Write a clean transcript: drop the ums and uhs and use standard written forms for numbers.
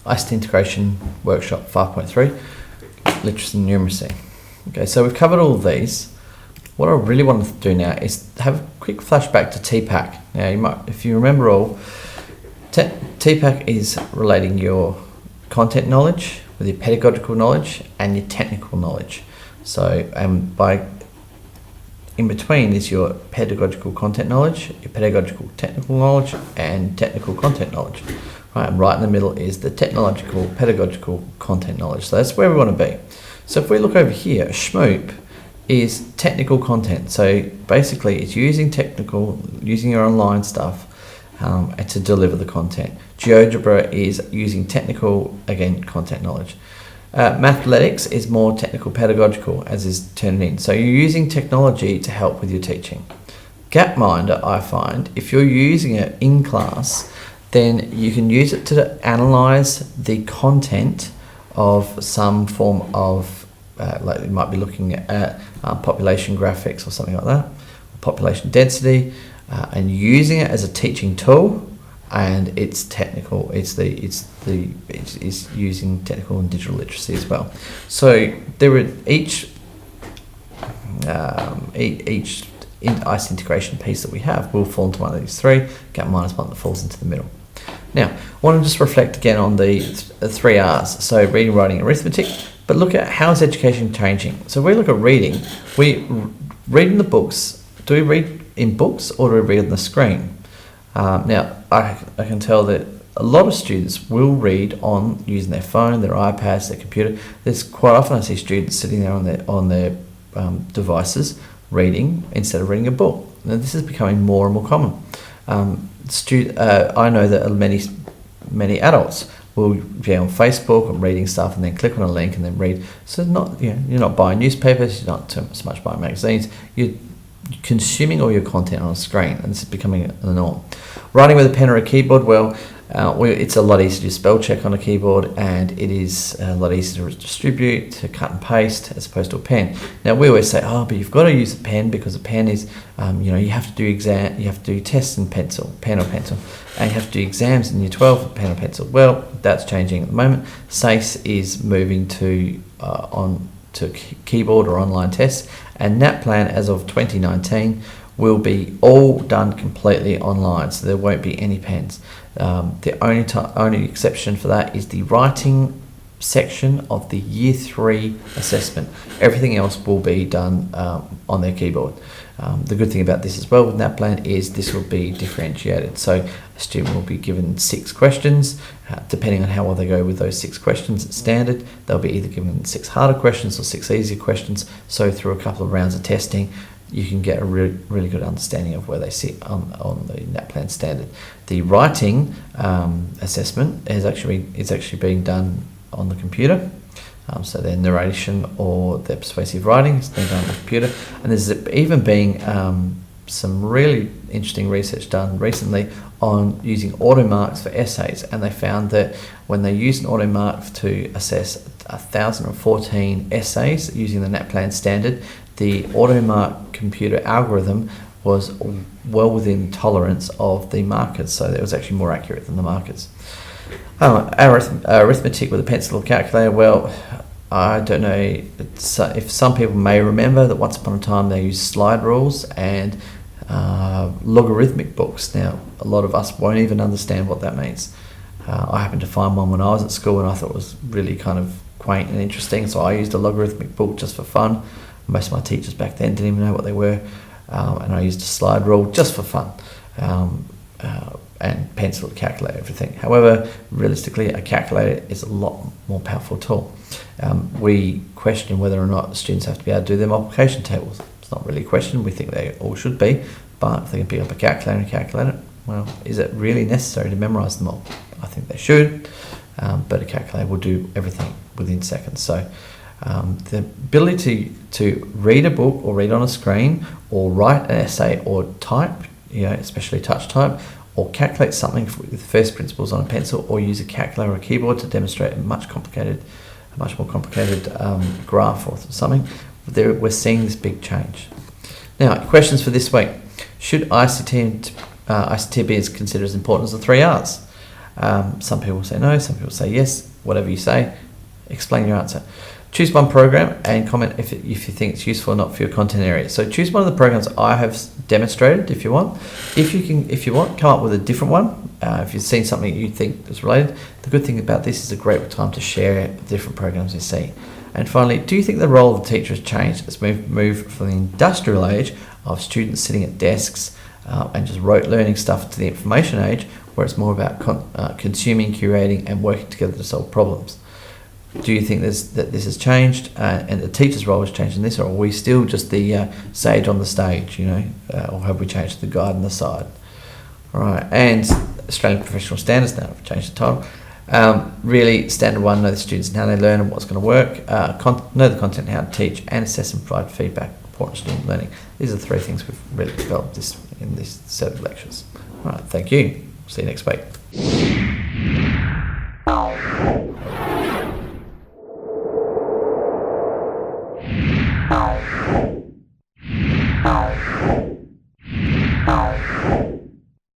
ICT Integration Workshop 5.3, Literacy and Numeracy. Okay, so we've covered all of these. What I really want to do now is have a quick flashback to TPAC. Now, if you remember all, TPAC is relating your content knowledge with your pedagogical knowledge and your technical knowledge. So, in between is your pedagogical content knowledge, your pedagogical technical knowledge, and technical content knowledge. Right, and right in the middle is the technological, pedagogical content knowledge. So that's where we want to be. So if we look over here, SHMOOP is technical content. So basically it's using your online stuff to deliver the content. GeoGebra is using technical, again, content knowledge. Mathletics is more technical pedagogical, as is Turnitin. So you're using technology to help with your teaching. Gapminder, I find, if you're using it in class, then you can use it to analyse the content of some form of, like you might be looking at population graphics or something like that, population density, and using it as a teaching tool. And it's technical. It's using technical and digital literacy as well. So there are each ICT integration piece that we have will fall into one of these three. Gapminder is one that falls into the middle. Now, I want to just reflect again on the 3 R's. So reading, writing, and arithmetic. But look at how is education changing. So we look at reading. We read in the books. Do we read in books or do we read on the screen? Now, I can tell that a lot of students will read on using their phone, their iPads, their computer. There's quite often I see students sitting there on their devices reading instead of reading a book. Now, this is becoming more and more common. I know that many adults will be on Facebook and reading stuff and then click on a link and then read. So you're not buying newspapers, you're not so much buying magazines. You're consuming all your content on a screen, and this is becoming the norm. Writing with a pen or a keyboard, it's a lot easier to spell check on a keyboard, and it is a lot easier to distribute, to cut and paste, as opposed to a pen. Now we always say, but you've got to use a pen because a pen is, you have to do tests in pen or pencil, and you have to do exams in year 12 with pen or pencil. Well, that's changing at the moment. SACE is moving to keyboard or online tests, and NAPLAN as of 2019 will be all done completely online, so there won't be any pens. The only exception for that is the writing section of the year 3 assessment. Everything else will be done on their keyboard. The good thing about this as well with NAPLAN is this will be differentiated. So a student will be given 6 questions. Depending on how well they go with those 6 questions at standard, they'll be either given 6 harder questions or 6 easier questions. So through a couple of rounds of testing, you can get a really, really good understanding of where they sit on the NAPLAN standard. The writing assessment is actually being done on the computer. So their narration or their persuasive writing is being done on the computer. And there's even been some really interesting research done recently on using auto marks for essays, and they found that when they used an auto mark to assess 1,014 essays using the NAPLAN standard, the auto mark computer algorithm was well within tolerance of the markers, so it was actually more accurate than the markers. Arithmetic with a pencil or calculator, well, I don't know if some people may remember that once upon a time they used slide rules and logarithmic books. Now, a lot of us won't even understand what that means. I happened to find one when I was at school and I thought it was really kind of quaint and interesting, so I used a logarithmic book just for fun. Most of my teachers back then didn't even know what they were, and I used a slide rule just for fun, and pencil, calculator, everything. However, realistically, a calculator is a lot more powerful tool. We question whether or not students have to be able to do their multiplication tables. It's not really a question, we think they all should be, but if they can pick up a calculator and calculate it, well, is it really necessary to memorise them all? I think they should, but a calculator will do everything within seconds. So the ability to read a book or read on a screen or write an essay or type, especially touch type, or calculate something with first principles on a pencil, or use a calculator or a keyboard to demonstrate a much more complicated graph or something, we're seeing this big change. Now, questions for this week. Should ICT be considered as important as the 3 R's? Some people say no, some people say yes. Whatever you say, explain your answer. Choose one program and comment if you think it's useful or not for your content area. So choose one of the programs I have demonstrated if you want. If you want, come up with a different one. If you've seen something you think is related. The good thing about this is a great time to share the different programs you see. And finally, do you think the role of the teacher has changed as we move from the industrial age of students sitting at desks and just rote learning stuff to the information age, where it's more about consuming, curating, and working together to solve problems? Do you think that this has changed and the teacher's role has changed in this, or are we still just the sage on the stage, or have we changed the guide on the side? All right, and Australian Professional Standards, now I've changed the title. Really, Standard 1, know the students and how they learn and what's going to work, know the content and how to teach, and assess and provide feedback, important student learning. These are the 3 things we've really developed in this set of lectures. All right, thank you. See you next week. Ow.